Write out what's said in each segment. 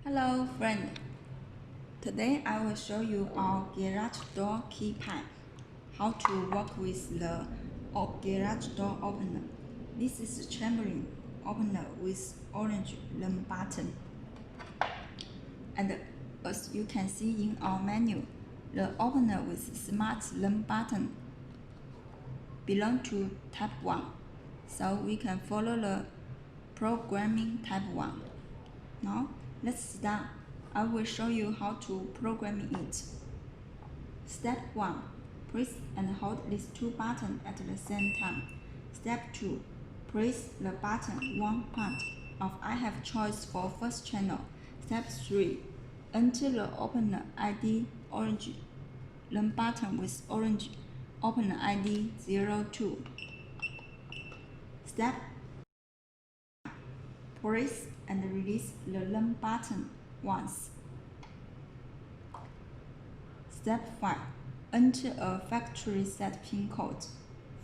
Hello friend, today I will show you our garage door keypad, how to work with the garage door opener. This is a chamberlain opener with orange learn button. And as you can see in our menu, the opener with smart learn button belong to type 1, so we can follow the programming type 1. Now let's start. I will show you how to program it. Step 1. Press and hold these two buttons at the same time. Step 2. Press the button one part of I have choice for first channel. Step 3. Enter the opener ID orange learn button with orange opener ID 02. Step press and release the learn button once. Step 5. Enter a factory set pin code.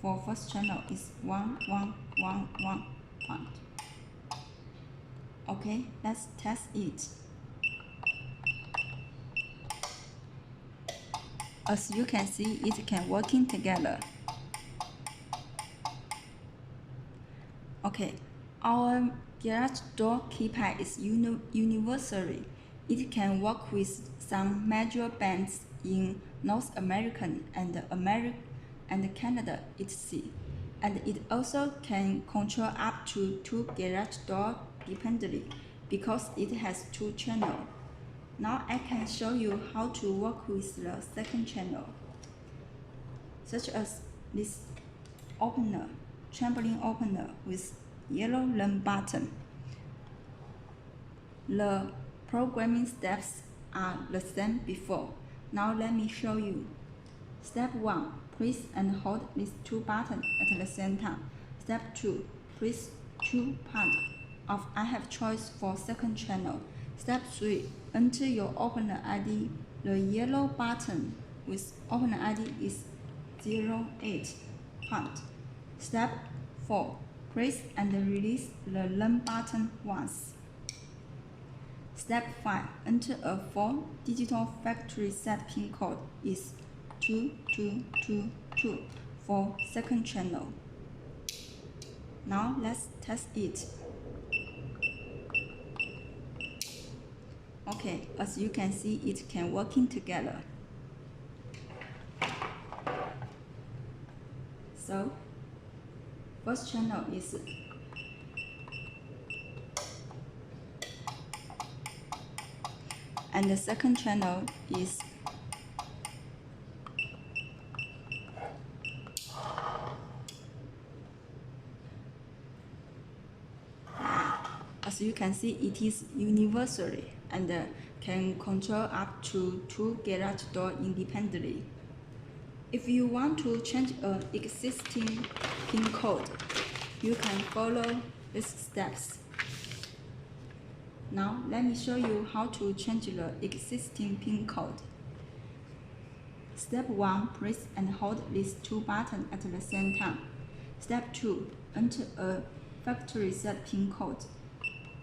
For first channel is 1111. Okay, let's test it. As you can see, it can working together. Okay, our garage door keypad is universal. It can work with some major bands in North America and Canada, etc. And it also can control up to 2 garage doors dependently because it has 2 channels. Now I can show you how to work with the second channel, such as this opener, trampoline opener with yellow learn button. The programming steps are the same before. Now let me show you. Step 1. Press and hold these two buttons at the same time. Step 2. Press 2 parts of I have choice for second channel. Step 3. Enter your opener ID. The yellow button with opener ID is 08 part. Step 4. Press and release the learn button once. Step 5. Enter a 4-digital factory set pin code is 2222 for second channel. Now let's test it. Okay, as you can see, it can working together. So, first channel is and the second channel is as you can see, it is universal and can control up to 2 garage doors independently. If you want to change an existing pin code, you can follow these steps. Now let me show you how to change the existing pin code. Step 1. Press and hold these two buttons at the same time. Step 2. Enter a factory set pin code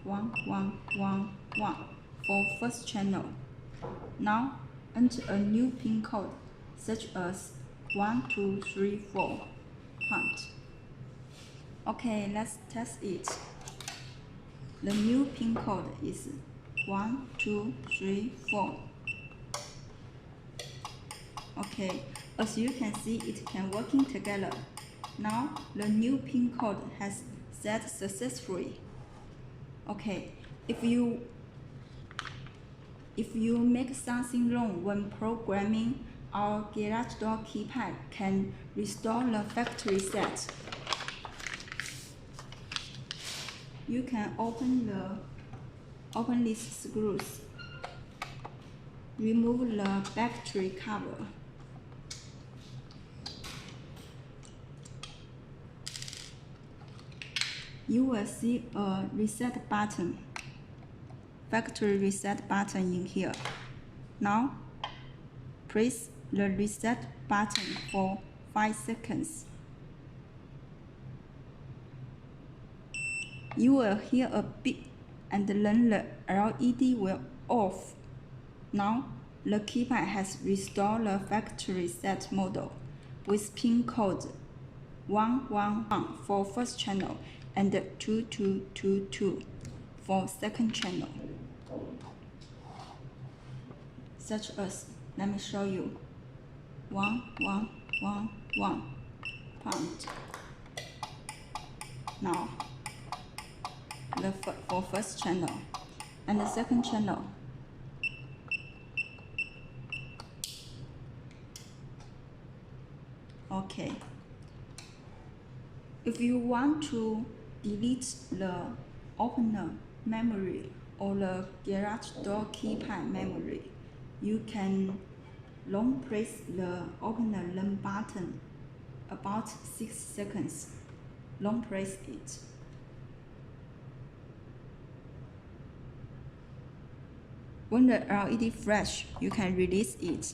1111 for first channel. Now enter a new pin code such as 1234 point. Okay, let's test it. The new pin code is 1234. Okay, as you can see, it can working together. Now the new pin code has set successfully. Okay, if you make something wrong when programming, our garage door keypad can restore the factory set. You can open these screws, remove the battery cover. You will see a reset button, factory reset button in here. Now, press the reset button for 5 seconds. You will hear a beep and then the LED will off. Now, the keypad has restored the factory set model with pin code 111 for first channel and 2222 for second channel. Such as, let me show you, 1111 pound. Now, for first channel and the second channel. Okay. If you want to delete the opener memory or the garage door keypad memory, you can long press the opener learn button about 6 seconds. Long press it. When the LED flash, you can release it.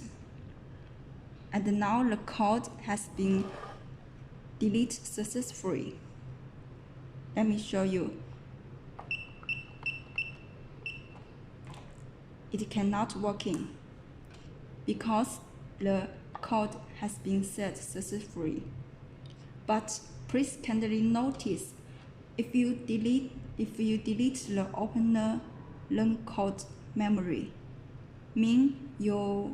And now the code has been deleted successfully. Let me show you. It cannot working because the code has been set successfully. But please kindly notice, if you delete the opener learn code memory, mean your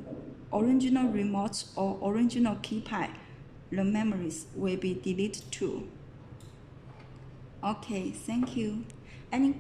original remote or original keypad, the memories will be deleted too. Okay, thank you. Any